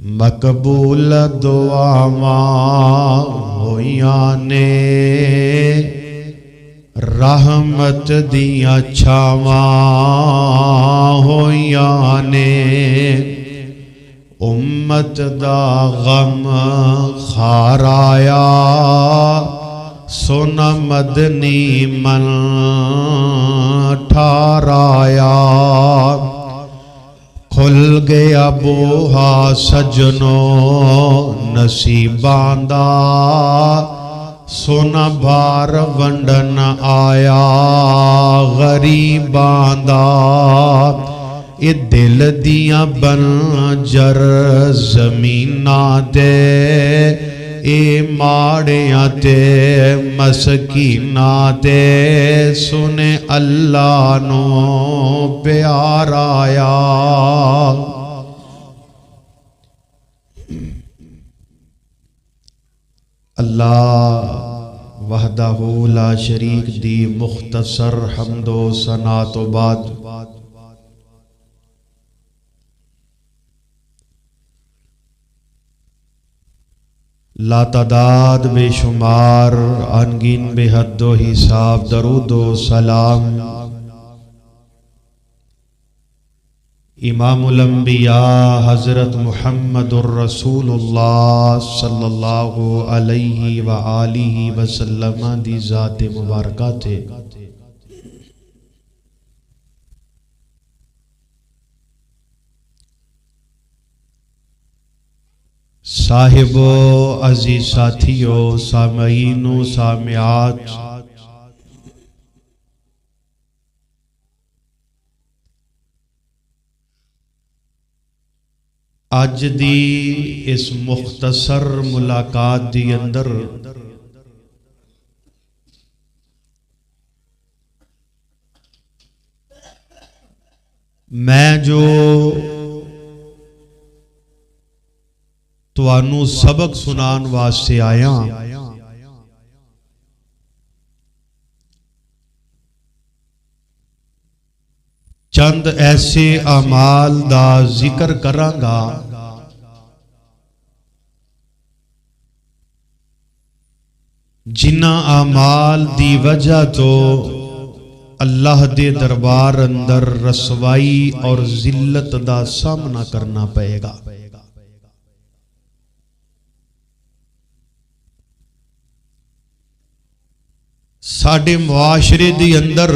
مقبول دعاواں ہویاں نے رحمت دیاں چھاواں ہویاں نے امت دا غم خار آیا سن مدنی من ٹھارایا کھل گیا بوہا سجنوں نصیباں دا سونا بار ونڈن آیا غریباں دا اے دل دیاں بنجر زمیناں تے اے ماڑیاں تے مسکیناں تے سنے اللہ نو پیار آیا اللہ وحدہ لا شریک دی مختصر حمد و ثنا تو بعد لا تعداد بے شمار انگین بے حد و حساب درود و سلام امام الانبیاء حضرت محمد الرسول اللہ صلی اللہ علیہ وآلہ وسلم دی ذات مبارکہ تھے صاحبو عزیز ساتھیو سامعین و سامعات آج دی اس مختصر ملاقات دی اندر میں جو توانو سبق سنان واسطے آیا چند ایسے اعمال دا ذکر کرانگا جنہ اعمال دی وجہ تو اللہ دے دربار اندر رسوائی اور ذلت دا سامنا کرنا پئے گا ساڑھے معاشرے دی اندر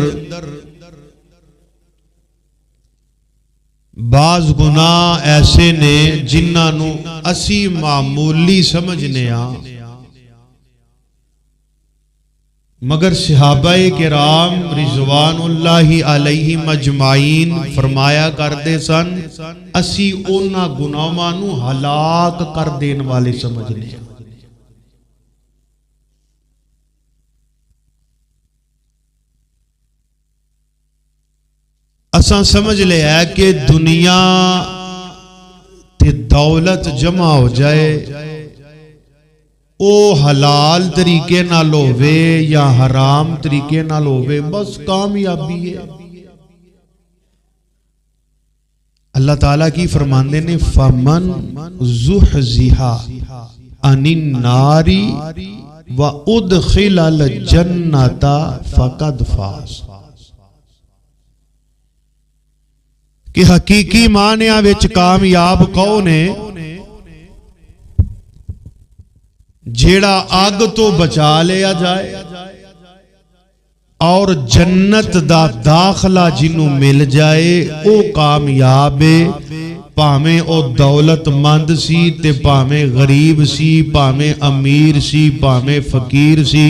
بعض گناہ ایسے نے جنہاں نو اسی معمولی سمجھنے مگر صحابہ کرام رضوان اللہ علیہ مجمعین فرمایا کردے سن اسی اونا گناہاں نو ہلاک کر دین والے سمجھنے اساں سمجھ لے ہے کہ دنیا تے دولت جمع ہو جائے او حلال طریقے نہ لوے یا حرام طریقے نہ لوے بس کامیابی ہے اللہ تعالیٰ کی فرماندے نے فَمَن زُحْزِحَا عَنِ النَّارِ وَأُدْخِلَ الْجَنَّةَ فَقَدْ فَازَ کہ حقیقی معنیٰ وچ کامیاب کون ہے جیڑا آگ تو بچا لیا جائے اور جنت دا داخلہ جنوں مل جائے او کامیاب ہے پاہمیں او دولت مند سی تے پاہمیں غریب سی پاہمیں امیر سی پاہمیں فقیر سی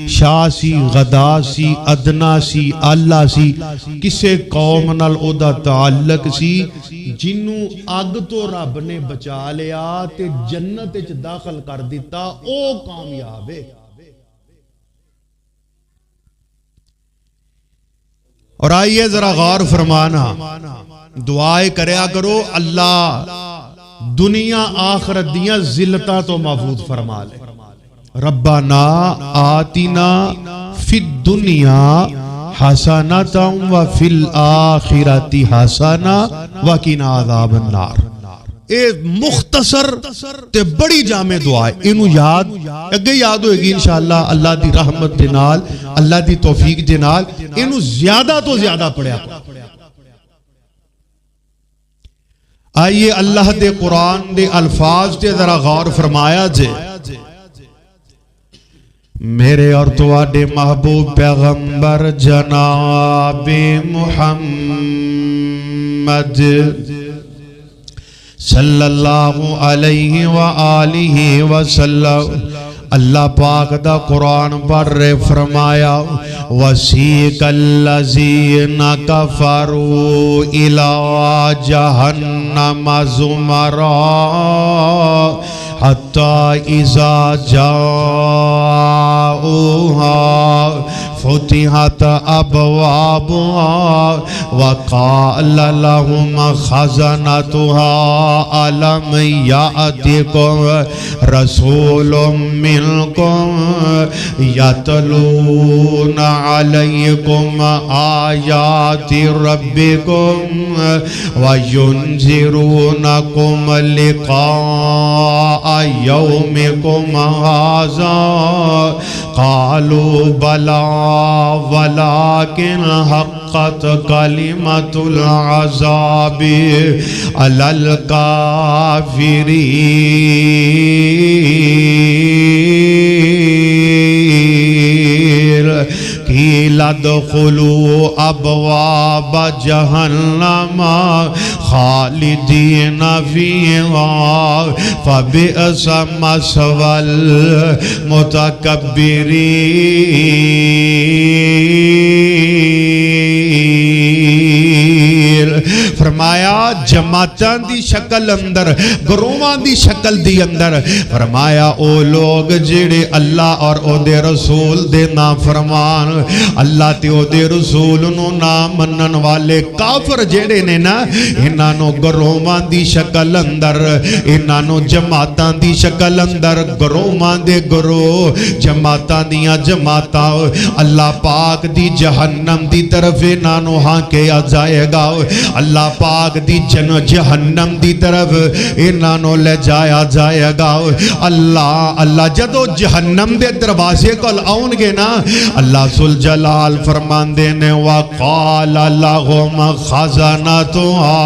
شاہ سی غدا سی ادنا سی اللہ سی کسے قوم نال او دا تعلق سی جنوں آگ تو رب نے بچا لیا تے جنت وچ داخل کر دیتا او کامیاب ہے اور آئیے ذرا غور فرمانا دعائیں کریا کرو اللہ دنیا آخرت دیاں ذلتاں تو محفوظ فرما لے ربنا آتنا فی الدنیا حسنۃ وفی الآخرۃ حسنۃ وقنا عذاب النار اے مختصر تے بڑی جامع دعا ہے، اینو یاد اگے یاد ہوئے گی انشاءاللہ اللہ دی رحمت دے نال، اللہ دی توفیق دے نال، اینو زیادہ تو زیادہ پڑھیا۔ آئیے اللہ دے قرآن دے الفاظ تے ذرا غور فرمایا جے۔ میرے اور تواڈے محبوب پیغمبر جناب محمد صلی اللہ علیہ وآلہ وسلم اللہ پاک دا قرآن پر فرمایا وَسِيقَ الَّذِينَ كَفَرُوا إِلَىٰ جَهَنَّمَ زُمَرًا حَتَّى إِذَا جَاءُوهَا فتحت ابوابها وقال لهم خزنتها ألم يأتكم رسول منكم يتلون عليكم آيات ربكم وينذرونكم لقاء يومكم هذا قالوا بلى ولكن حقت كلمة العذاب على الكافرين قيل ادخلوا أبواب جهنم خالدين فيها فبئس مثوى المتکبرین۔ فرمایا جماعتاں دی شکل اندر، گروہاں دی شکل دی اندر، فرمایا او لوگ جڑے اللہ اور او دے رسول دے نافرمان، اللہ تے او دے رسول نو نا منن والے کافر جڑے نے نا، انہاں گروہاں دی شکل اندر، انہاں جماعتاں دی شکل اندر، گروہاں دے گروہ، جماعتاں دیاں جماعتاں، اللہ پاک دی جہنم دی طرف انہاں ہاں کے آ جائے گا، اللہ پاک دی جہنم دی طرف انہاں لے جایا جائے گا۔ اللہ جدو جہنم دے دروازے کو آؤں گے نا، اللہ ذوالجلال فرماندے نے وَقَالَ لَهُمْ خَزَنَتُهَا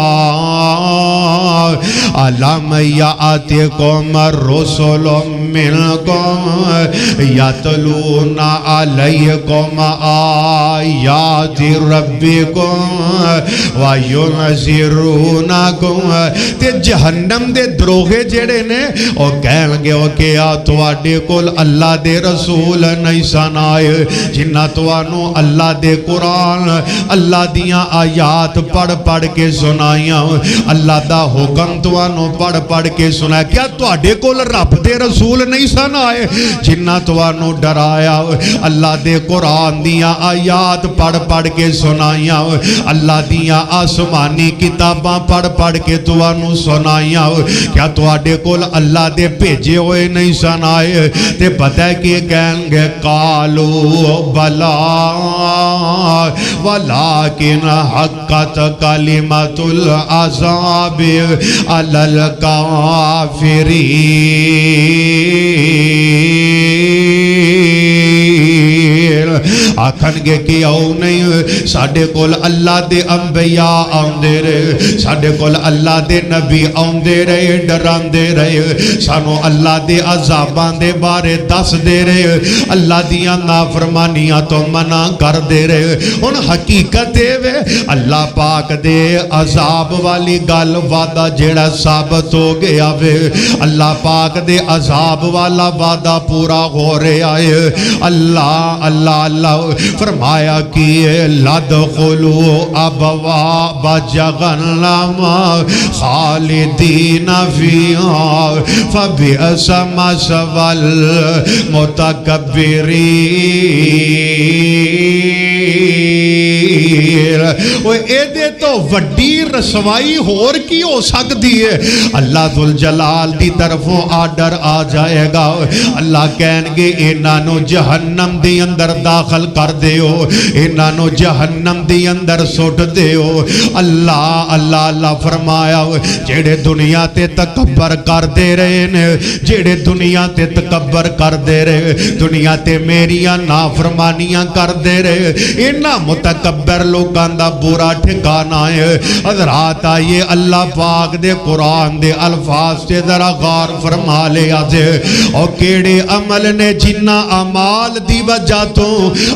أَلَمْ يَأْتِكُمْ رُسُلٌ مِّنكُمْ يَتْلُونَ عَلَيْكُمْ آيَاتِ رَبِّكُمْ وَيُنذِرُونَكُمْ۔ تے جہنم دے دروغے جڑے نے او کہن گے او کیا تواڈے کول اللہ دے رسول نہیں سن آئے جنہ توانو اللہ دے قرآن اللہ دیاں آیات پڑھ پڑھ کے سنائیاں، اللہ دا حکم توانو پڑھ پڑھ کے سنایا، کیا تواڈے کول رب دے رسول نہیں سن آئے جنہ توانو ڈرایا، اللہ دے قرآن دیاں آیات پڑھ پڑھ کے سنائیاں، اللہ دیاں آسمانی کتاباں پڑھ پڑھ کے توانو سنائیاں، کیا تواڈے کول اللہ دے بھیجے ہوئے نہیں سن آئے؟ تے پتہ ہے کہ کہیں گے قالو بلا ولیکن حقت کلمۃ العذاب علی الکافرین۔ آکھن گے کہ او نہیں ساڈے کول اللہ دے انبیاء آندے رہے، ساڈے کول اللہ دے نبی آندے رہے، ڈراندے رہے، سانو اللہ دے عذاباں دے بارے دس دے رہے، اللہ دیاں نافرمانیاں تو منع کر دے رہے۔ ان حقیقت وے اللہ پاک دے عذاب والی گل وعدہ جڑا ثابت ہو گیا وے، اللہ پاک دے عذاب والا وعدہ پورا ہو رہا ہے۔ اللہ فرمایا کہ لَدْخُلُوا أَبْوَابَ جَهَنَّمَ خَالِدِينَ فِيهَا فَبِئْسَ مَثْوَى الْمُتَکبرین۔ وہ ایدے تو وڈی رسوائی ہور کی ہو سکتی ہے؟ اللہ ذوالجلال دی طرفوں آڈر آ جائے گا، اللہ کہیں گے انہاں نو جہنم دی اندر داخل کر دیو انہاں نو جہنم دی اندر سٹ دیو اللہ اللہ اللہ فرمایا جڑے دنیا تے تکبر کر دے رہے نے جڑے دنیا تے تکبر کر دے رہے دنیا تے میریاں نافرمانیاں کر دے رہے انہاں متکبر لوگاں دا برا ٹھکانہ ہے حضرات آئیے اللہ پاک دے قرآن دے الفاظ تے ذرا غور فرما لے آجے اور کیڑے عمل نے جنہ اعمال دی وجہ تو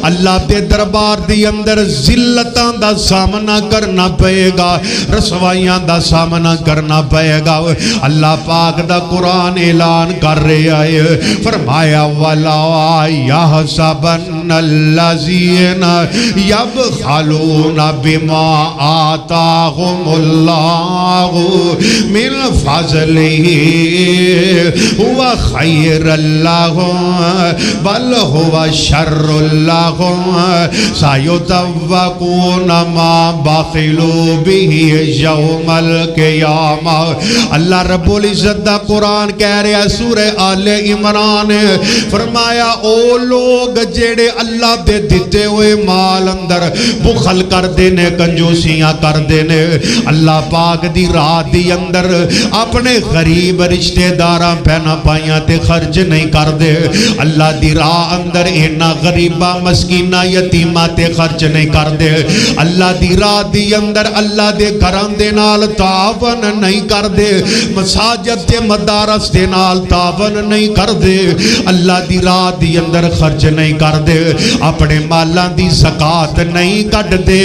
اللہ دے دربار دی اندر ذلتاں دا سامنا کرنا پئے گا رسوائیاں دا سامنا کرنا پئے گا اللہ پاک دا قرآن اعلان کر رہے آئے فرمایا وَلَا يَحْسَبَنَّ الَّذِينَ يَبْخَلُونَ بِمَا آتَاهُمُ اللَّهُ مِنْ فَضْلِهِ هُوَ خَيْرٌ لَهُمْ بَلْ هُوَ شَرٌّ لَهُمْ سَيُطَوَّقُونَ مَا بَخِلُوا بِهِ يَوْمَ الْقِيَامَةِ اللہ رب العزت دا قرآن کہہ رہا ہے سورہ آل عمران فرمایا او لوگ جیڑے اللہ دے دیتے ہوئے مال اندر بخل کر دینے کنجوسیاں کر دینے اللہ پاک دی راہ دی اندر اپنے غریب رشتہ داراں پہنا پائیاں تے خرچ نہیں کر دے اللہ دی راہ اندر اینا غریبہ مسکینہ یتیمہ تے خرچ نہیں کر دے اللہ دی راہ دی اندر اللہ دے گھران دے نال تعاون نہیں کر دے مساجد تے مدارس دے نال تعاون نہیں کر دے اللہ دی راہ دی اندر خرچ نہیں کر دے اپنے مالاں دی زکاة نہیں کٹ دے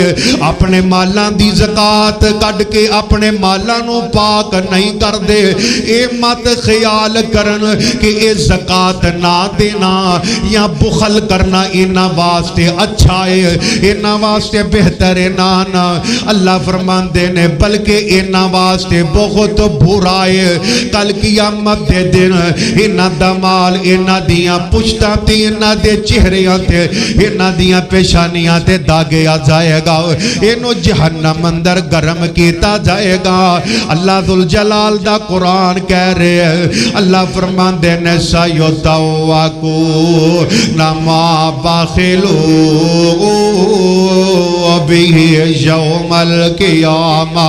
اپنے مالاں دی زکاة کٹ کے اپنے مالاں نو پاک نہیں کر دے اے مت خیال کرن کہ اے زکاة نہ دینا یا بخل کرنا اینا واسطے اچھا ہے اینا واسطے بہتر ہے نا اللہ فرمان دینے بلکہ اینا واسطے بہت برا ہے کل قیامت دے دن اینا دمال اینا دیاں پشتاں تے اینا دے چہریاں تے اینا دیاں پیشانیاں تے داگے آ جائے گا اینو جہنم اندر گرم کیتا جائے گا اللہ ذوالجلال دا قرآن کہہ رہے ہیں اللہ فرمان دینے سَيُطَوَّقُونَ مَا بَخِلُوا بِهِ يَوْمَ الْقِيَامَةِ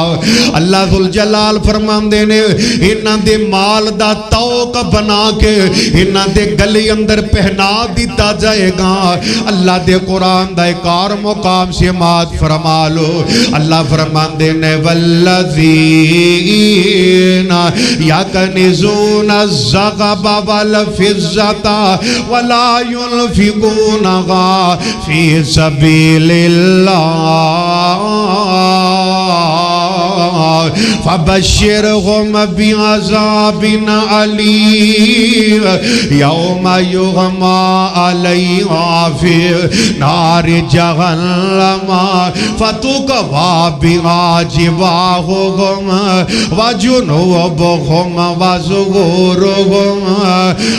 اللہ ذوالجلال فرمان دینے انہاں دے مال دا توق بنا کے انہاں دے گلی اندر پہنا دیتا جائے گا اللہ دے قرآن دا ایک اور مقام سے مات فرما لو اللہ فرمان دینے وَالَّذِينَ يَكْنِزُونَ الزَّغَبَ وَالْفِضَّةَ وَلَا يُنْفِقُونَهَا فِي سَبِيلِ اللَّهِ فَبَشِّرْهُمْ بِعَذَابٍ أَلِيمٍ يَوْمَ يُغْمَى عَلَيْهَا فِي نَارِ جَهَنَّمَ فَتُكْوَى بِهَا جِبَاهُهُمْ وَجُنُوبُهُمْ وَظُهُورُهُمْ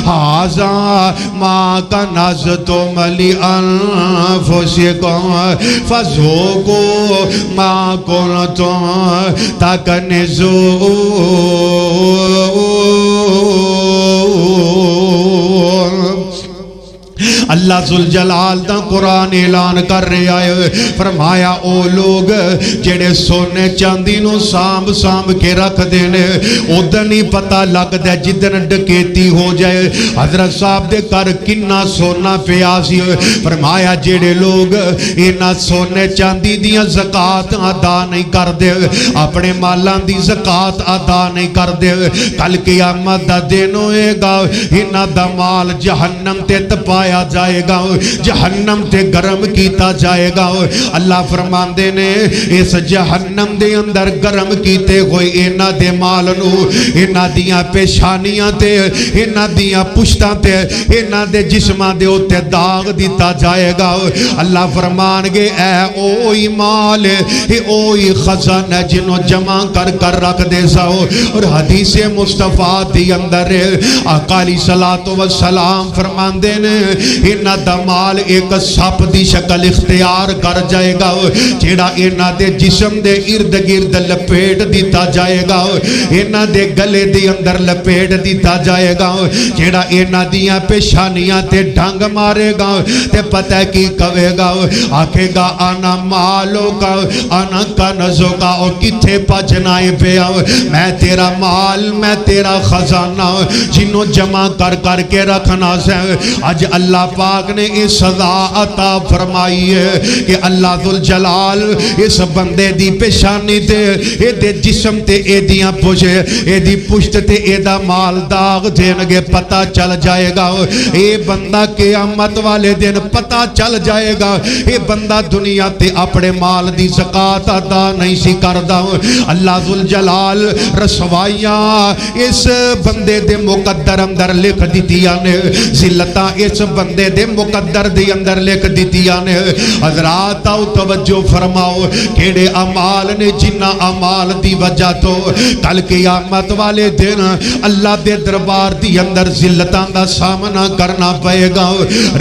هَذَا مَا كَنَزْتُمْ لِأَنفُسِكُمْ فَذُوقُوا مَا كُنتُمْ تَكْنِزُونَ اللہ ذوالجلال دا قرآن اعلان کر رہا ہے فرمایا او لوگ جڑے سونے چاندی نو سامب سامب کے رکھ دینے ادھر نہیں پتا لگ دے جدن ڈکیتی ہو جائے حضرت صاحب دے کر کنہ سونا پیاسی فرمایا جڑے لوگ اینا سونے چاندی دیاں زکاة ادا نہیں کر دے اپنے مالان دی زکاة ادا نہیں کر دے کل قیامت دا دن ہوئے گا اینا دا مال جہنم تے تپایا جائے گا جہنم تے گرم کیتا جائے گا اللہ فرمان دینے اس جہنم دے اندر گرم کیتے ہوئے اینا دے مالنو اینا دیاں پیشانیاں تے اینا دیاں پشتاں تے اینا دے جسماں دے ہوتے داغ دیتا جائے گا اللہ فرمان گے اے اوئی مال اے اوئی خزانہ جنو جمع کر کر رکھ دے ساو اور حدیث مصطفیٰ دی اندر آقا علیہ الصلوۃ والسلام فرمان دینے انہا دا مال ایک سپ دی شکل اختیار کر جائے گا جیڑا انہاں دے جسم دے ارد گرد لپیٹ دیتا جائے گا انہاں دے گلے دی اندر لپیٹ دیتا جائے گا جیڑا انہاں دیاں پیشانیاں تے ڈھنگ مارے گا تے پتہ کی کہے گا آکھے گا آنا مالو کا آنا کنزو کا اور کتھے پجنائے پہ میں تیرا مال میں تیرا خزانہ جنہوں جمع کر کر کے رکھنا سے آج اللہ پاک نے اس سزا عطا فرمائی ہے کہ اللہ ذوالجلال اس بندے دی پیشانی تے اے دے جسم تے اے دیاں پوچھے اے دی پشت تے اے دا مال داغ دینگے پتہ چل جائے گا اے بندہ قیامت والے دن پتہ چل جائے گا اے بندہ دنیا تے اپنے مال دی زکاة ادا نہیں سی کردہ اللہ ذوالجلال رسوائیاں اس بندے دے مقدر اندر لکھ دیتیاں نے ذلتاں اس بندے دے مقدر دے اندر لکھ دیتیاں نے حضرات آؤ توجہ فرماؤ کیڑے عمال نے جنہ عمال دی وجہ تو کل قیامت والے دن اللہ دے دربار دی اندر ذلتاں دا سامنا کرنا پائے گا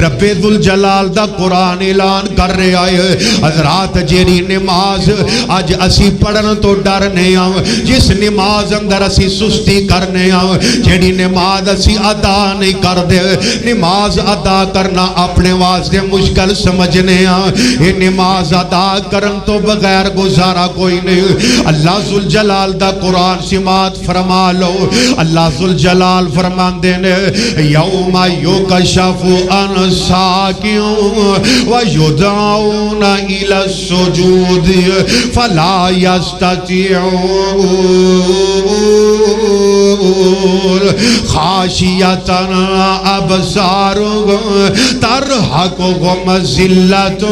رب ذوالجلال دا قرآن اعلان کر رہے آئے حضرات جیری نماز آج اسی پڑھن تو ڈرنے آؤ جس نماز اندر اسی سستی کرنے آؤ جیڑی نماز اسی ادا نہیں کر دے نماز ادا کرنا اپنے واسطے مشکل سمجھنے آؤ یہ نماز ادا کرن تو بغیر گزارا کوئی نہیں اللہ ذوالجلال دا قرآن سماعت فرما لو اللہ ذوالجلال فرمان دینے یوم یکشف عن ساق ویدعون الی السجود فلا یستطیعون خاشیۃ ابصارهم ترهقهم ذلة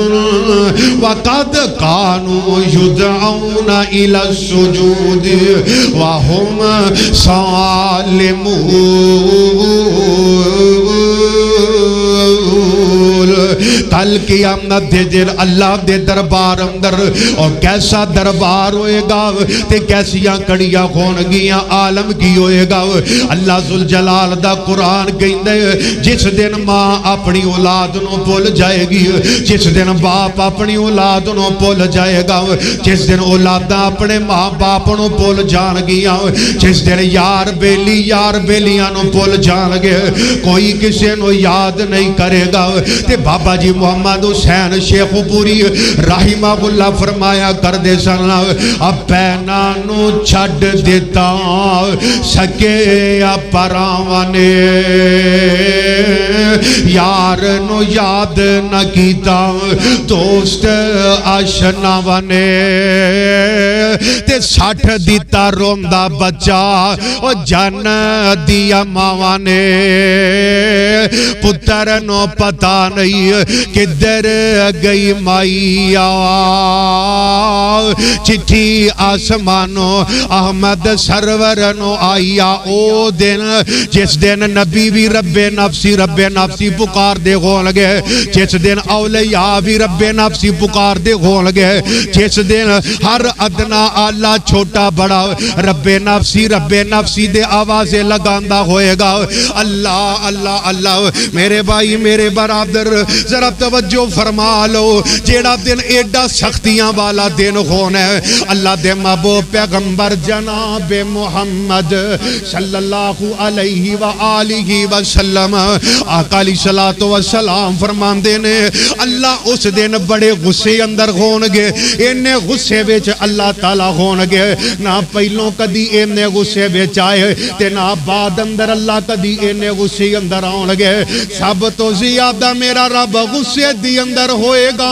وقد كانوا يدعون إلى السجود وهم سالمون کل قیامت دے دن اللہ دے دربار اندر اور کیسا دربار ہوئے گا تے کیسیاں کڑیاں خونگیاں عالم کی ہوئے گا اللہ ذوالجلال دا قرآن کہندے جس دن ماں اپنی اولاد نو بھول جائے گی جس دن باپ اپنی اولاد نو بھول جائے گا جس دن اولاداں اپنے ماں باپ نو بھول جان گیا جس دن یار بیلیاں نو بھول جان گے کوئی کسی نو یاد نہیں کرے گا تے بابا جی محمد حسین شیخ پوری رحمہ اللہ فرمایا کر دے سن اب پینا نو چھڑ دیتا سکے پراوانے یار نو یاد نہ کیتا دوست آشناوانے تے 60 دیتا روندہ بچہ او جن دیا ماوانے پتر نو پتا نہیں کدھر گئی مائیا چٹھی آسمانو احمد سرور نو آئیا او دن جس دن نبی بھی رب نفسی پکار دے ہو لگے جس دن اولیاء بھی رب نفسی پکار دے ہو لگے جس دن ہر ادنا آلہ چھوٹا بڑا رب نفسی دے آوازیں لگاندہ ہوئے گا اللہ اللہ اللہ میرے بھائی میرے برادر ذرا توجہ فرما لو جیڑا دن ایڈا سختیاں والا دن ہونا ہے اللہ دے محبوب پیغمبر جناب محمد صلی اللہ علیہ وآلہ وسلم آقا علیہ السلام فرمان دینے اللہ اس دن بڑے غصے اندر ہونگے انہیں غصے بیچ اللہ تعالیٰ ہونگے نہ پہلوں کدی انہیں غصے بیچ آئے تے نہ بعد اندر اللہ کدی انہیں غصے اندر آنگے سب تو زیادہ میرا رب غصے دی اندر ہوئے گا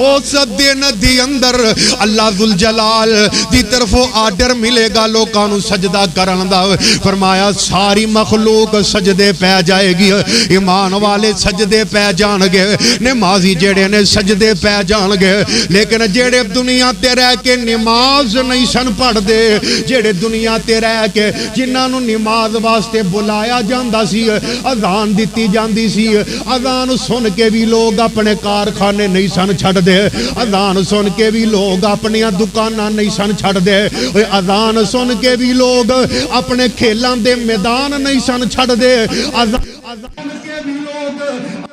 اس دن دی اندر اللہ ذوالجلال دی طرف آرڈر ملے گا لوکانو سجدہ کرن دا فرمایا ساری مخلوق سجدے پہ جائے گی ایمان والے سجدے پہ جان گے نمازی جیڑے نے سجدے پہ جان گے لیکن جیڑے دنیا تے رہ کے نماز نہیں سن پڑھ دے جیڑے دنیا تے رہ کے جنہاں نو نماز واسطے بلایا جاندہ سی اذان دیتی جاندی سی اذان سن کے بھی لوگ اپنے کارخانے نہیں سن چھڑ دے اذان سن کے بھی لوگ اپنی دکانہ نہیں سن چھڑ دے اذان سن کے بھی لوگ اپنے کھیلان دے میدان نہیں سن چھڑ دے اذان کے بھی لوگ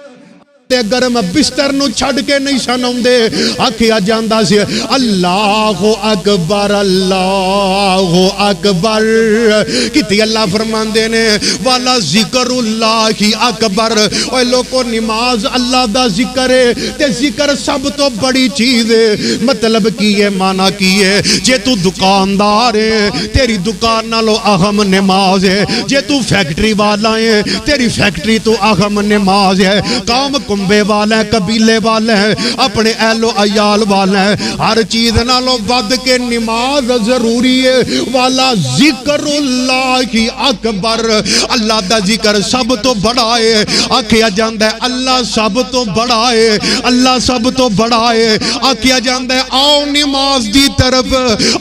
تے گرم بستر نو چھڑ کے نہیں سن آوندے آکھیا جاندا سی اللہ اکبر اللہ اکبر کیتی اللہ فرماندے نے والا ذکر اللہ اکبر اوے لوگو نماز اللہ دا ذکر ہے تے ذکر سب تو بڑی چیز ہے مطلب کی ہے معنی کی ہے جے تو دکاندار ہے تیری دکان نالو اہم نماز ہے جے تو فیکٹری والا ہے تیری فیکٹری تو اہم نماز ہے قوم کنبے والا ہے قبیلے والا ہے اپنے اہل و عیال والا ہے ہر چیز نالو ود کے نماز ضروری ہے والا ذکر اللہ اکبر اللہ دا ذکر سب تو بڑا ہے آکھیا جاندا ہے اللہ سب تو بڑا ہے اللہ سب تو بڑا ہے آکھیا جاندا ہے آؤ نماز دی طرف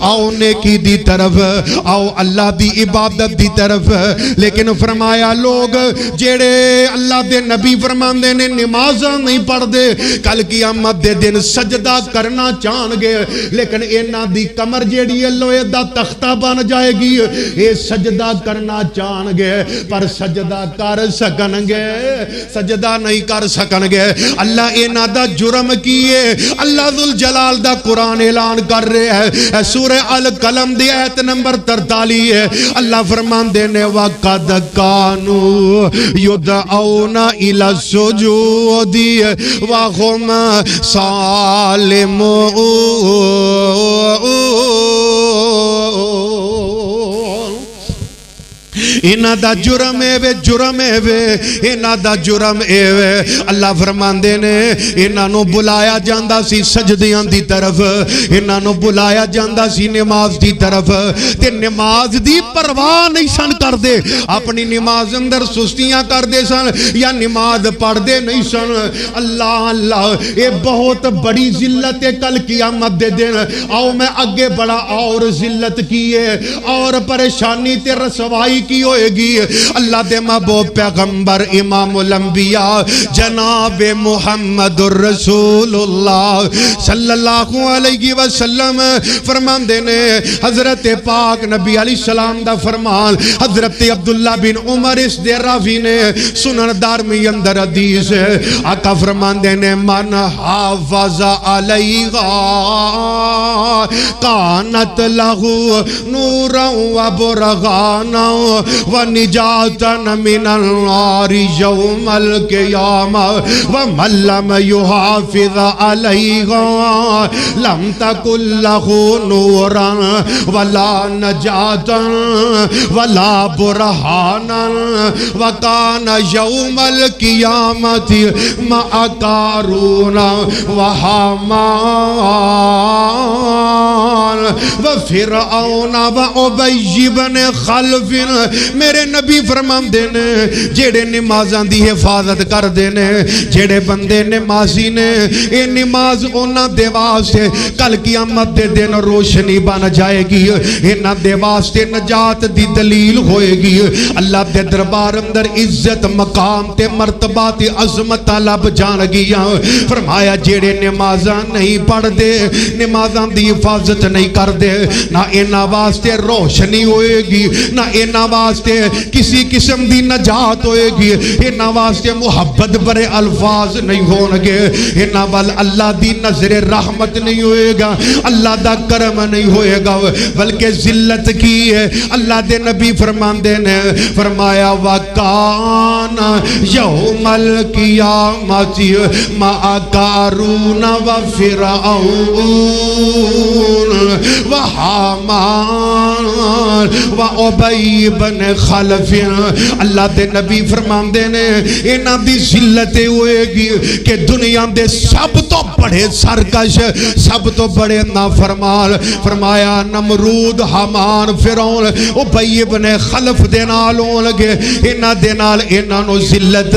آؤ نیکی دی طرف آؤ اللہ دی عبادت دی طرف لیکن فرمایا لوگ جیڑے اللہ دے نبی فرماندے نے نمازاں نہیں پڑھ دے کل قیامت دے دن سجدہ کرنا چاہن گے لیکن اینا دی کمر جیڑی ہے لوہے دا تختہ بن جائے گی اے سجدہ کرنا چاہن گے پر سجدہ کر سکن گے سجدہ نہیں کر سکن گے اللہ اینا دا جرم کیے اللہ ذوالجلال دا قرآن اعلان کر رہے ہیں سورہ القلم دی آیت نمبر 43 ہے اللہ فرمان دینے وَقَدْ كَانُوا يُدْعَوْنَ إِلَى السُّجُودِ وَهُمْ سَالِمُونَ اینا دا جرم اے وے جرم اے وے اینا دا جرم اے وے اللہ فرماندے نے اینا نو بلایا جاندہ سی سجدیاں دی طرف اینا نو بلایا جاندہ سی نماز دی طرف تے نماز دی پرواہ نہیں سن کر دے اپنی نماز اندر سستیاں کر دے سن یا نماز پڑھ دے نہیں سن اللہ اللہ اے بہت بڑی ذلت کل قیامت دے دن آؤ میں اگے بڑا اور ذلت کیے اور پریشانی تے رسوائی کی ہوئے گی اللہ دے محبوب پیغمبر امام الانبیاء جناب محمد الرسول اللہ صلی اللہ علیہ وسلم فرمان دینے حضرت پاک نبی علیہ السلام دا فرمان حضرت عبداللہ بن عمر اس دے راوی نے سنن دارمی اندر حدیث ہے آقا فرمان دینے من حافظ علیہ کانت لہو نورا و برغانا وَنِجَاتًا مِنَ النَّارِ يَوْمَ الْقِيَامَةِ وَمَن لَّمْ يُحَافِظْ عَلَيْهَا لَمْ تَكُن لَّهُ نُورًا وَلَا نَجَاةً وَلَا بُرْهَانًا وَكَانَ يَوْمَ الْقِيَامَةِ مَعَ قَارُونَ وَحَامَانَ وَفِرْعَوْنَ وَأُبَيِّ بْنِ خَلْفٍ میرے نبی فرمان دینے جیڑے نمازاں دی حفاظت کر دینے جیڑے بندے نمازی نے اے نماز اونا دے واسطے کل قیامت دے دن روشنی بن جائے گی اینا دے واسطے نجات دی دلیل ہوئے گی اللہ دے دربار اندر عزت مقام تے مرتبہ تے عظمت لب جان گیا فرمایا جیڑے نمازاں نہیں پڑھ دے نمازاں دی حفاظت نہیں کر دے نہ اینا واسطے روشنی ہوئے گی نہ اینا واسطے کسی قسم دی نجات ہوئے گی اینا واسطے محبت برے الفاظ نہیں ہونگے اینا وال اللہ دی نظر رحمت نہیں ہوئے گا اللہ دا کرم نہیں ہوئے گا بلکہ ذلت کی ہے اللہ دے نبی فرمان دینے فرمایا وَقَانَ يَوْمَ الْقِيَامَةِ مَعَ قَارُونَ وَفِرْعَوْنَ وَحَامَانَ وَأُبَيِّ بن خلف اللہ دے نبی فرمان دینے اینا دی ذلت ہوئے گی کہ دنیا دے سب تو بڑے سرکش سب تو بڑے نافرمان فرمایا نمرود حامان فرعون ابی بن خلف دے نال ہون لگے اینا دے نال اینا نو ذلت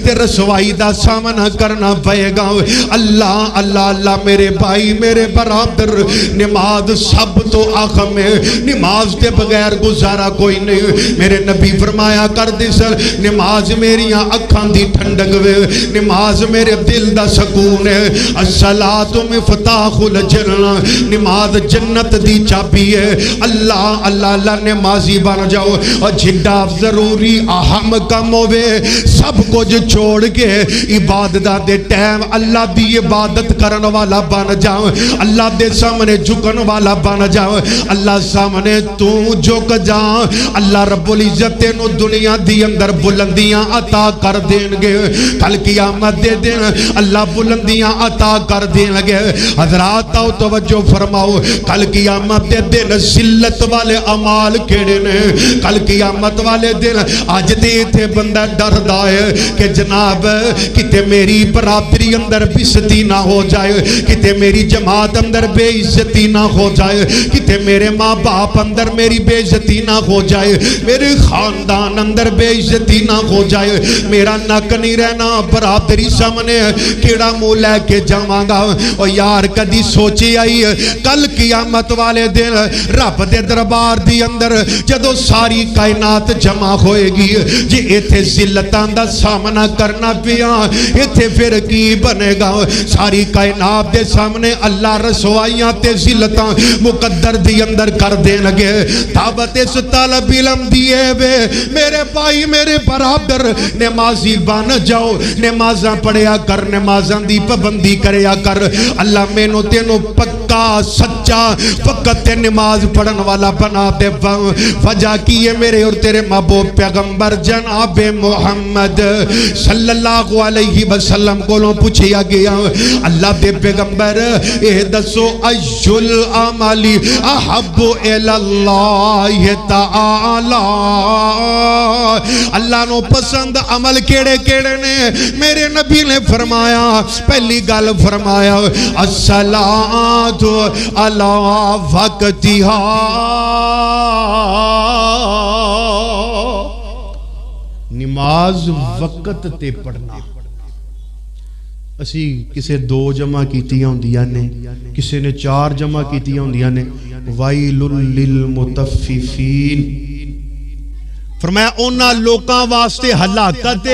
تے رسوائی دا سامنا کرنا پئے گا اللہ اللہ اللہ میرے بھائی میرے برادر نماز نماز سب تو اہم ہے، نماز کے بغیر گزارا کوئی نہیں۔ میرے نبی فرمایا کر دے سر نماز میریاں اکھاں دی ٹھنڈک وے، نماز میرے دل دا سکون ہے۔ الصلاۃ مفتاح الجنہ، نماز جنت دی چابی ہے۔ اللہ اللہ اللہ نمازی بن جاؤ، اور جھڈا ضروری اہم کم ہوئے سب کچھ چھوڑ کے عبادت دے ٹائم اللہ دی عبادت کرن والا بن جاؤ، اللہ دے سامنے جھکن والا بن جاؤ۔ اللہ سامنے تو جھک جا، اللہ رب العزت تینوں دنیا دی اندر بلندیاں عطا کر دیں گے، کل قیامت دے دن اللہ بلندیاں عطا کر دیں گے۔ حضرات آؤ توجہ فرماؤ، کل قیامت دے دن ذلت والے اعمال کیڑے نے؟ کل قیامت والے دن آج دے تھے بندہ ڈردا ہے کہ جناب کتے میری برادری اندر بےعزتی نہ ہو جائے، کتے میری جماعت اندر بے عزتی نہ ہو جائے، کتے میرے ماں باپ اندر میری بے عزتی نہ ہو جائے، میرے خاندان اندر بے عزتی نہ ہو جائے، میرا نک نہیں رہنا برادری سامنے کیڑا منہ لے کے جاواں گا۔ اور یار کدی سوچی آئی کل قیامت والے دن رب دے دربار دی اندر جدو ساری کائنات جمع ہوئے گی، جی ایتھے ذلتاں دا سامنا کرنا پیا ایتھے پھر کی بنے گا؟ ساری کائنات دے سامنے اللہ رسوائیاں تے ذلتاں مقدر دی اندر کر دے لگے۔ دعوت اس طالب علم دیے وے میرے بھائی میرے برادر نمازی بن جاؤ، نمازاں پڑھیا کر، نمازاں دی پابندی کریا کر۔ اللہ مینوں تینوں پکا سچا فقط نماز پڑھن والا بنا دے۔ وجہ کی ہے میرے اور تیرے محبوب پیغمبر جناب محمد صلی اللہ علیہ وسلم کو پوچھیا گیا اللہ دے پیغمبر اے دسو ایل اعمال احب الی اللہ تعالی، اللہ نو پسند عمل کیڑے کیڑے نے؟ میرے نبی نے فرمایا پہلی گل فرمایا الصلاۃ علی وقتہا، نماز وقت تے پڑھنا۔ اسی کسے 2 جمع کیتیاں ہوندیاں نے، کسے نے 4 جمع کیتیاں ہوندیاں نے۔ ویل للمطففین، فرمایا اونا لوکاں واسطے ہلاکت،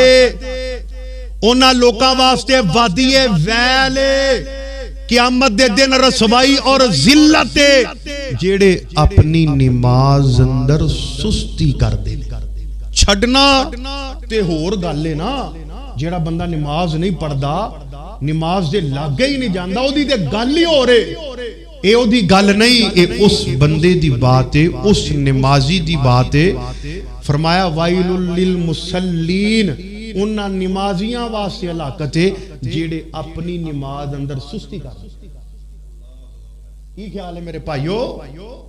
اونا لوکاں واسطے وادی ویل، قیامت دے دن رسوائی اور ذلت جیڑے اپنی نماز اندر سستی کر دے۔ چھڑنا تے ہور گل ہے نا، جیڑا بندہ نماز نہیں پڑھدا، نماز دے لاگے ہی نہیں جاندا، او دی تے گل ہی ہو رہے، اے او دی گل نہیں، اے اس بندے دی بات ہے، اس نمازی دی بات ہے۔ فرمایا وائل للمصلین، انہاں نمازیاں واسطے ہلاکت ہے جیڑے اپنی نماز اندر سستی کر۔ کی خیال ہے میرے بھائیو؟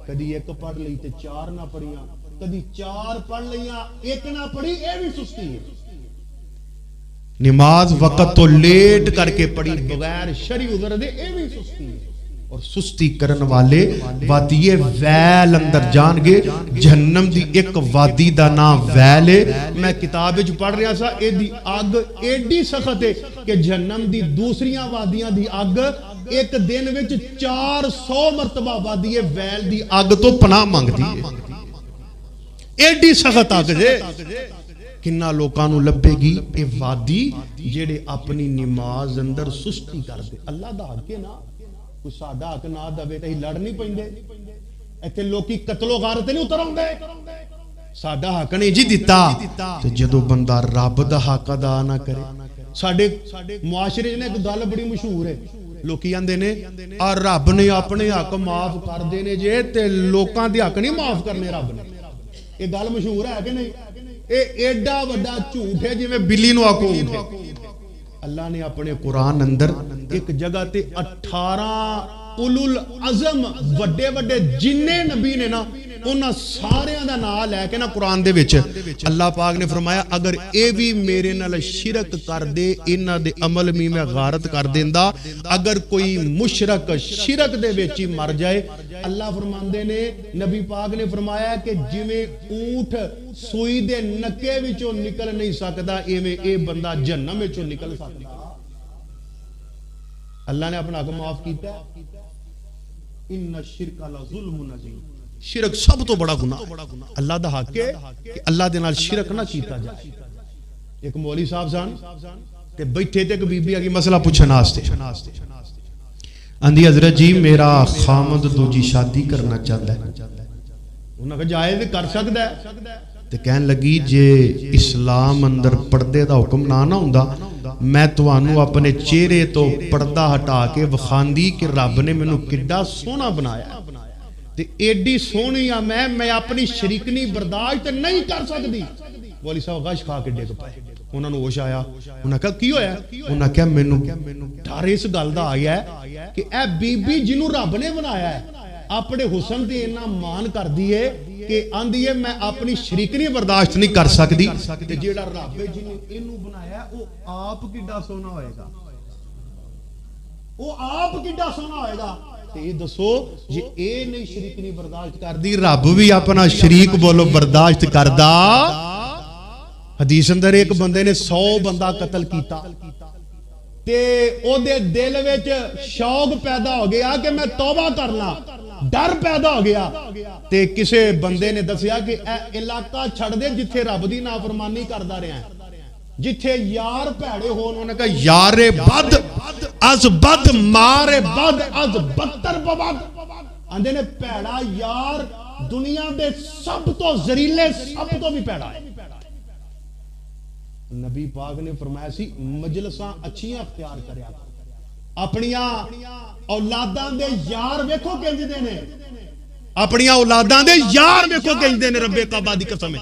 کدی ایک پڑھ لئی تے 4 نہ پڑھیاں، کدی 4 پڑھ لیاں ایک نہ پڑھی، اے بھی سستی ہے۔ نماز وقت تو لیٹ کر کے پڑھی بغیر شرعی عذر دے، اے بھی سستی ہے۔ اور سستی کرن والے وادی ویل اندر جان گے۔ جہنم دی ایک وادی دا نام ویل ہے، میں کتاب وچ پڑھ رہا سا، اے دی اگ ایڈی سخت ہے کہ جہنم دی دوسریاں وادیاں دی اگ ایک دن وچ 400 مرتبہ وادی ویل دی اگ تو پناہ مانگدی ہے۔ ایڈی سخت اگ ہے، کنہ لوکاں نوں لبے گی اے وادی جڑے اپنی نماز اندر سستی کر دے۔ اللہ دا حق ہے نا، کوئی ساڈا حق نہ دے تے لڑ نہیں پیندے، ایتھے لوکی قتل و غارت نہیں اتر آندے، ساڈا حق نہیں جی دتا۔ تے جدوں بندہ رب دا حق ادا نہ کرے، ساڈے معاشرے نے ایک گل بڑی مشہور ہے، لوکی آندے نے اور رب نے اپنے حق معاف کر دینے جے تے لوکاں دے حق نہیں معاف کرنے رب نے۔ یہ گل مشہور ہے کہ نہیں؟ اے ایڈا وڈا جھوٹ ہے جی میں بلی نو آکو اٹھے۔ اللہ نے اپنے قرآن اندر ایک جگہ تے 18 اولو العزم وڈے وڈے جننے نبی نے نا، انہاں سارے دا نام لے کے نا قرآن دے وچ اللہ پاک نے فرمایا اگر اے بھی میرے نال شرک کر دے، انہاں دے عمل میں غارت کر دیندا، اگر کوئی مشرک شرک دے وچ مر جائے، اللہ فرماندے نے نبی پاک نے فرمایا کہ جویں اونٹ سوئی دے نکے وچوں نکل نہیں سکدا، ایویں اے بندہ جہنم وچوں نکل سکدا۔ اللہ نے اپنا حق معاف کیتا ہے، ان الشرک لظلم عظیم، شرک سب تو بڑا گناہ ہے، اللہ دا حق ہے کہ اللہ دے نال شرک نہ کیتا جائے۔ ایک مولوی صاحب سن تے بیٹھے تے ایک بی بی آگی مسئلہ پوچھنا واسطے، آندی حضرت جی میرا خامد دوجی شادی کرنا چاہتا ہے، انہاں کہا جائز کر سکتا ہے، تے کہن لگی جے اسلام اندر پردے دا حکم نہ ہوندا میں توانوں اپنے چہرے تو پردہ ہٹا کے وخاندی کہ رب نے مینوں کڈا سونا بنایا تے ایڈی سونی میں اپنی شریکنی برداشت نہیں کر سکتی۔ والی صاحب غش کھا کے ڈگ پائے، انہوں نے ہوش آیا، انہوں نے کہا کی ہویا؟ انہوں نے کہا مینوں ڈر اس گل دا آیا ہے کہ اے بی بی جنوں رب نے بنایا ہے اپنے حسن تے اتنا مان کر دیے کہ آندی ہے میں اپنی شریکنی برداشت نہیں کر سکتی، تے جیڑا رب ہے جنوں اینوں بنایا ہے او آپ کڈا سونا ہوئے گا، او آپ کڈا سونا ہوئے گا۔ تے یہ دسو جے اے نہیں شریکنی برداشت کر دی رب بھی اپنا شریک بولو برداشت کردا؟ حدیث اندر ایک بندے نے 100 بندہ قتل کیتا تے او دے دل وچ شوق پیدا ہو گیا کہ میں توبہ کرنا، ڈر پیدا ہو گیا تے کسے بندے نے دسیا کہ اے علاقہ چھڑ دے جتھے رب دی نافرمانی کردا رہا ہے، جتھے یار بھڑے ہو، انہوں نے کہا یار بد از بد مار بد از بدتر بد، آندے نے بھڑا یار دنیا دے سب تو زریلے سب تو بھی بھڑا ہے۔ نبی پاک نے فرمایا سی مجلساں اچھیاں اختیار کریا اپنیاں اولاداں دے یار ویکھو کنج دے نے، اپنیاں اولاداں دے یار ویکھو کنج دے نے، رب کعبہ دی قسم ہے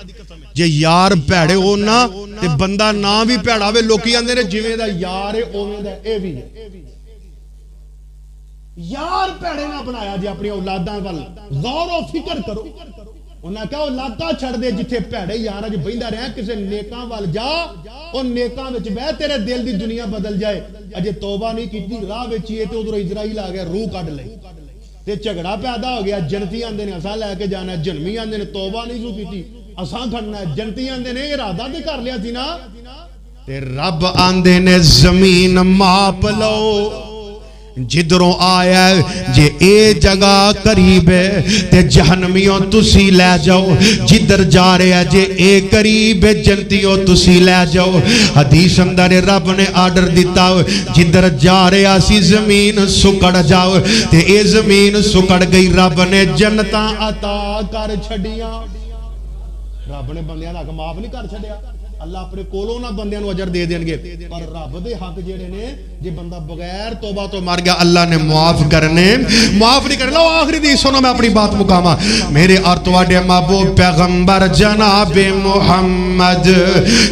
جے یار بھڑے ہو نا تے بندہ نہ بھی بھڑا ہوے لوکی آندے نے جویں دا یار ہے اوویں دا اے وی ہے، یار بھڑے نہ بنایا جی اپنی اولاداں ول غور و فکر کرو۔ انہاں کہا علاقہ چھڑ دے جتھے بھڑے یار اج بہندا رہیا کسے نیکاں ول جا، او نیکاں وچ بہ تیرے دل دی دنیا بدل جائے، اجے توبہ نہیں کیتی راہ وچ ہی تے ادھر اسرائیل آ گیا روح کڈ لئی تے جھگڑا پیدا ہو گیا، جنتی آندے نے اساں لے کے جانا ہے، جنمی آندے نے توبہ نہیں سو کیتی اساں کھڑنا ہے، جنتی آندے نے ارادہ تے کر لیا سی نا، تے رب آندے نے زمین ماپ لو جدروں آیا جے اے جگہ قریب ہے تے جہنمیوں تسی لے جاؤ، جدر جا رہے ہیں جے اے قریب ہے جنتیوں تسی لے جاؤ۔ حدیث اندر رب نے آرڈر دیتا جدر جا رہے ہیں سی زمین سکڑ جاؤ، تے اے زمین سکڑ گئی، رب نے جنتاں عطا کر چھڑیاں، رب نے بندیاں دا حق معاف نہیں کر چھڑیا، اللہ اپنے کولوں نہ بندیاں نو اجر دے دیں گے، پر رب دے حق جڑے نے جے بندہ بغیر توبہ تو مر گیا اللہ نے معاف نہیں کرنے۔ لو آخری دی سنو میں اپنی بات مکاما، میرے اور تواڈے محبوب پیغمبر جناب محمد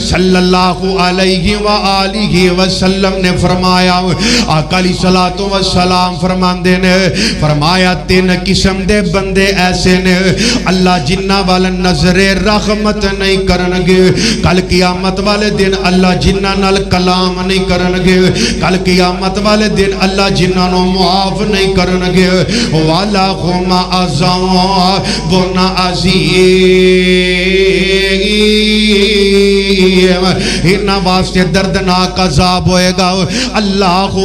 صلی اللہ علیہ وآلہ وسلم نے فرمایا، آقا علیہ الصلوۃ والسلام فرماندے نے فرمایا 3 قسم دے بندے ایسے نے اللہ جنہ وال نظر رحمت نہیں کرنگے، کل قیامت والے دن اللہ جنہ نال کلام نہیں کرنگے، کل قیامت والے دن اللہ جنہ نو معاف نہیں کرنگے، والا غما عذاب عظیم، انہاں واسطے دردناک عذاب ہوئے گا۔ اللہ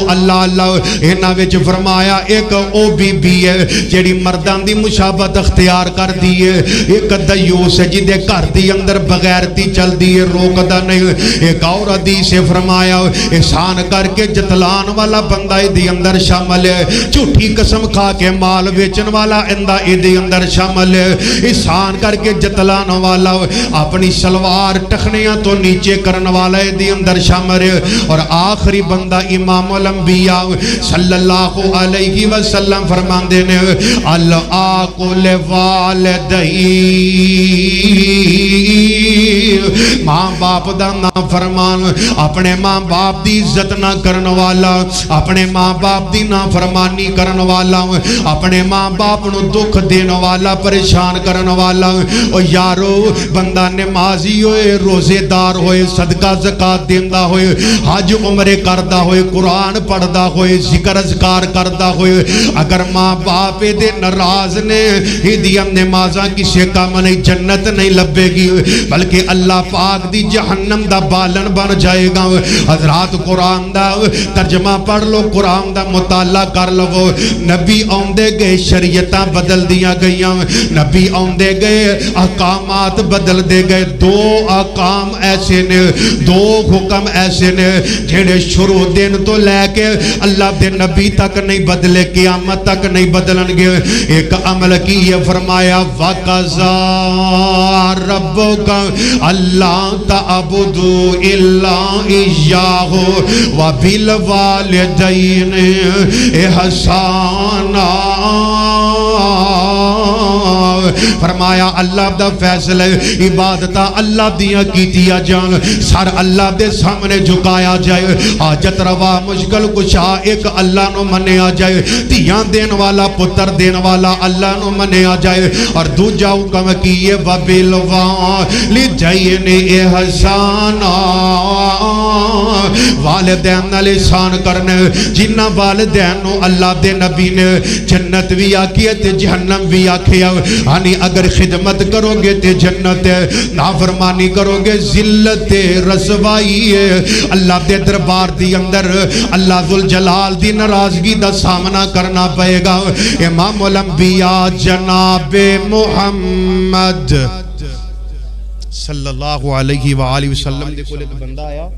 انہاں وچ فرمایا ایک او بی بی ہے جیڑی مردان دی مشابہت اختیار کر دی ہے، ایک دیوس ہے جدے گھر دی اندر بغیرتی چل دی ہے روکدا نہیں، ایک اور حدیث سے فرمایا احسان کر کے جتلان والا بندہ دی اندر شامل ہے، جھوٹی قسم کھا کے مال بیچن والا اندہ دی اندر شامل ہے، احسان کر کے جتلان والا اپنی شلوار ٹخنیاں تو نیچے کرن والا دی اندر شامل ہے، اور آخری بندہ امام الانبیاء صلی اللہ علیہ وسلم فرماندے نے العاقل والدئی، ماں باپ دا نہ فرمان، اپنے ماں باپ دی عزت نہ کرن والا، اپنے ماں باپ دی نہ فرمانی کرن والا، اپنے ماں باپ نو دکھ دین والا، پریشان کرن والا، او یارو بندہ نمازی ہوئے، روزے دار ہوئے، صدقہ زکاة دیندہ ہوئے، حج عمرے کردہ ہوئے، قرآن پڑھدہ ہوئے، ذکر اذکار کردہ ہوئے، اگر ماں باپ دے ناراض نے ہی دیم نمازاں کسے کام نہیں، جنت نہیں لبے گی، بلکہ اللہ پاک دی جہنم دا بالن بن جائے گا حضرات قرآن دا ترجمہ پڑھ لو قرآن دا مطالعہ کر لو نبی آندے گئے شریعتاں بدل دیا گئیاں نبی آندے گئے احکامات بدل دے گئے دو احکام ایسے نے دو حکم ایسے نے جڑے شروع دن تو لے کے اللہ دے نبی تک نہیں بدلے قیامت تک نہیں بدلن گے ایک عمل کی یہ فرمایا وَقَضَى رَبُّكَ أَلَّا تَعْبُدُوا إِلَّا إِيَّاهُ وَبِالْوَالِدَيْنِ إِحْسَانًا فرمایا اللہ دا فیصلہ عبادتہ اللہ دیا کیتیا جان سر اللہ دے سامنے جھکایا جائے حاجت روا مشکل کشا ایک اللہ نو منیا جائے تیان دین والا پتر دین والا اللہ نو منیا جائے اور دو جاؤ کم کیے وَبِالْوَالِدَيْنِ إِحْسَانًا والدین نال احسان کرنے جنہ والدین نو اللہ دے نبی نے جنت بھی آکھی ہے تے جہنم بھی آکھی ہے ہانی اگر خدمت کرو گے تے جنت ہے نافرمانی کرو گے ذلت رسوائی ہے اللہ دے دربار دی اندر اللہ ذوالجلال دی ناراضگی دا سامنا کرنا پائے گا امام الانبیاء جناب محمد صلی اللہ علیہ وآلہ وسلم دے کولے تو بندہ آیا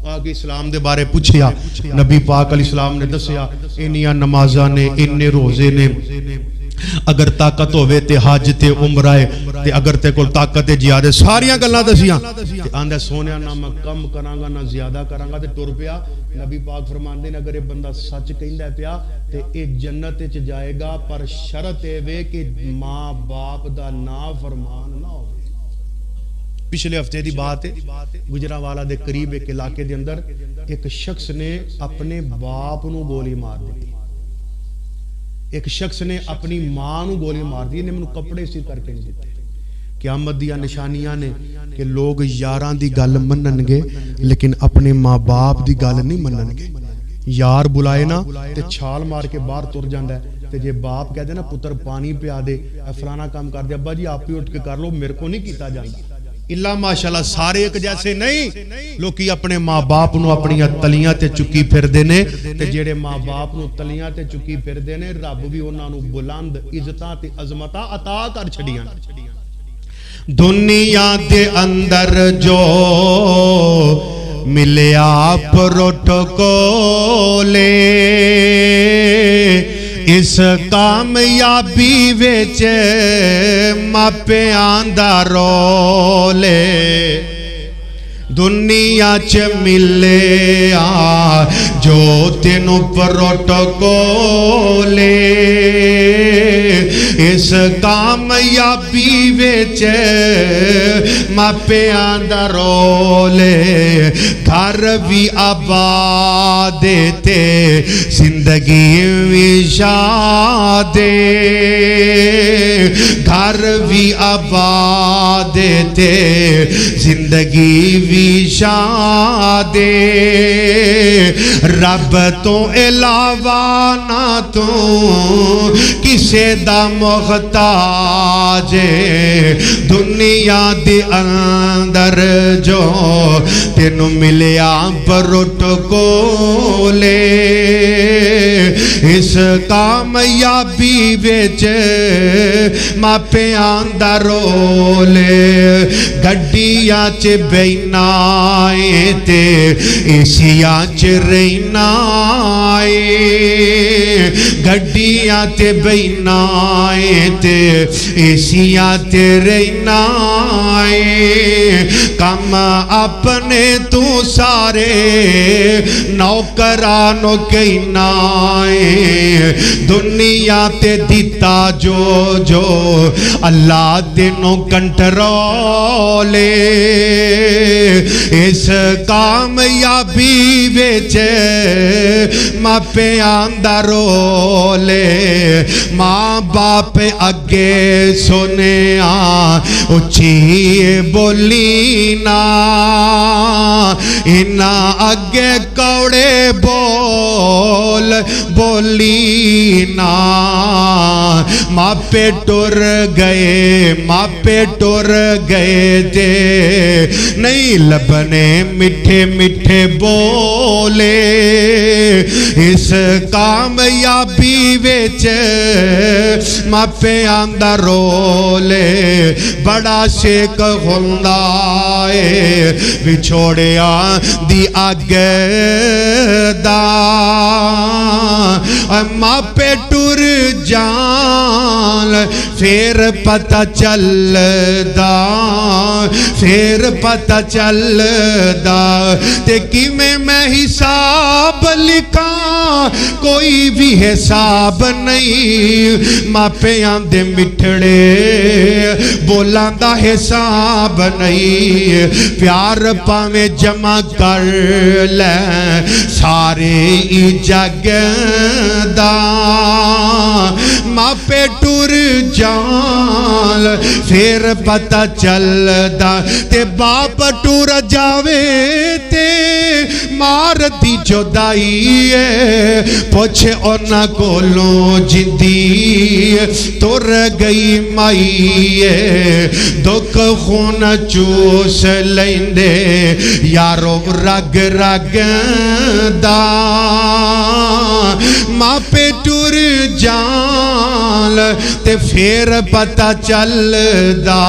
آگے اسلام دے بارے پوچھیا نبی پاک علیہ السلام نے دسیا انیاں نمازاں نے اننے روزے نے اگر طاقت ہوئے تے حج تے عمرہ تے اگر تے کول طاقت جہاد ساریاں گلاں دسیاں تے آندا سونیا نہ میں کم کراں گا نہ زیادہ کراں گا تے ٹر پیا نبی پاک فرماندے نے اگر یہ بندہ سچ کہندا پیا تے اے جنت وچ جائے گا پر شرط اے وے کہ ماں باپ دا نافرمان نہ ہو پچھلے ہفتے دی بات ہے گجرانوالہ دے قریب ایک علاقے دے اندر ایک شخص نے اپنے باپ نو گولی مار دی ایک شخص نے اپنی ماں نو گولی مار دی نے منو کپڑے سی کر کے نہیں دیتے قیامت دیا نشانیاں نے کہ لوگ یاراں دی گل منن گے لیکن اپنے ماں باپ دی گل نہیں منن گے یار بلائے نا تے چھال مار کے باہر تر جاندا ہے تے جے باپ کہہ دے نا پتر پانی پیا دے فلانا کام کر دے ابا جی آپ ہی اٹھ کے کر لو میرے کو نہیں کیتا جاندا اللہ ماشاءاللہ سارے ایک جیسے نہیں لوکی اپنے ماں باپ نو اپنی تلیاں تے چکی پھر دینے تے جیڑے ماں باپ نو تلیاں تے چکی پھر دینے رب بھی انہاں نو بلند عزتاں تے عظمتاں عطا کر چھڑیاں دنیا دے اندر جو ملیا پروٹوکولے اس کامیابی وچ ماپیاں دا رولے دنیا چ ملے جو تینو پروٹوکولے اس کامیابی وچ ماپیاں دا رولے گھر بھی آباد تے زندگی بھی شاد گھر بھی آباد تے زندگی بھی شاد رب تو علاوہ نہ تو کسے دا محتاج دنیا دی اندر جو تینو ملیا پروٹوکولے اس کامیابی وچ ماپیاں دا رولے گڈیاں چ بینا تے ایسیاں چ رہنا گڈیاں تے بینا تے ایسیاں تے رہنا کم اپنے تو سارے نوکرانو کہنا دنیا تے دیتا جو جو اللہ تینوں کنٹرولے اس کامیابی وچ ماپیاں دا رولے ماں باپ اگے سنیا اچھی بولی نا انہاں اگے کو وچھوڑے بول بولی نا ماپے ٹر گئے جے نہیں لبنے میٹھے میٹھے بولے اس کامیابی وچ ماپے آندہ رولے بڑا شیک ہوندا ہے وچھوڑیا دی اگ دا ماپے ٹر جان پھر پتہ چل دا تے کی میں حساب لکھاں کوئی بھی حساب نہیں ماپے آندے مٹھڑے بولاں دا حساب نہیں پیار پاویں جمع کر لے سارے ای جگ دا ماپے ٹر جان پھر پتہ چل دا تے باپ ٹر جاوے تے مار دی جدائی ہے پوچھے اونا کولوں جندی تر گئی مائی ہے دکھ خون چوس لیندے یارو رگ رگ دا ماپے ٹر جان تے پھر پتہ چل دا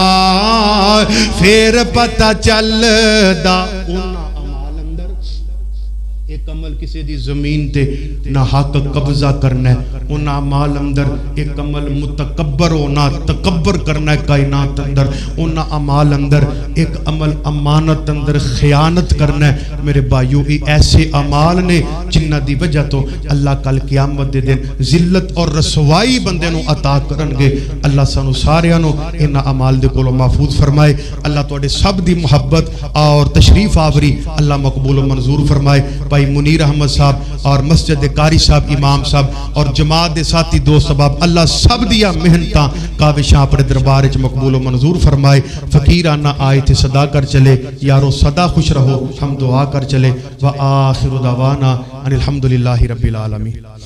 ایک عمل کسی دی زمین تے نہ حق قبضہ کرنا ہے ان اعمال اندر ایک عمل متکبر ہونا تکبر کرنا ہے کائنات اندر ان اعمال اندر ایک عمل امانت اندر خیانت کرنا ہے میرے بھائیو یہ ایسے اعمال نے جنہ دی وجہ تو اللہ کل قیامت دے دن ذلت اور رسوائی بندے نو عطا کرنگے اللہ سانو سارے انو ان اعمال دے کولو محفوظ فرمائے اللہ توڑے سب دی محبت اور تشریف آوری اللہ مقبول و منظور فرمائے بھائی منیر احمد صاحب اور مسجد قاری صاحب امام صاحب اور جماعت دے ساتھی دوست صاحب اللہ سب دیا محنتاں کاوشاں اپنے دربار وچ مقبول و منظور فرمائے فقیرانہ آئے تھے صدا کر چلے یارو صدا خوش رہو ہم دعا کر چلے وآخر دعوانا ان الحمدللہ رب العالمین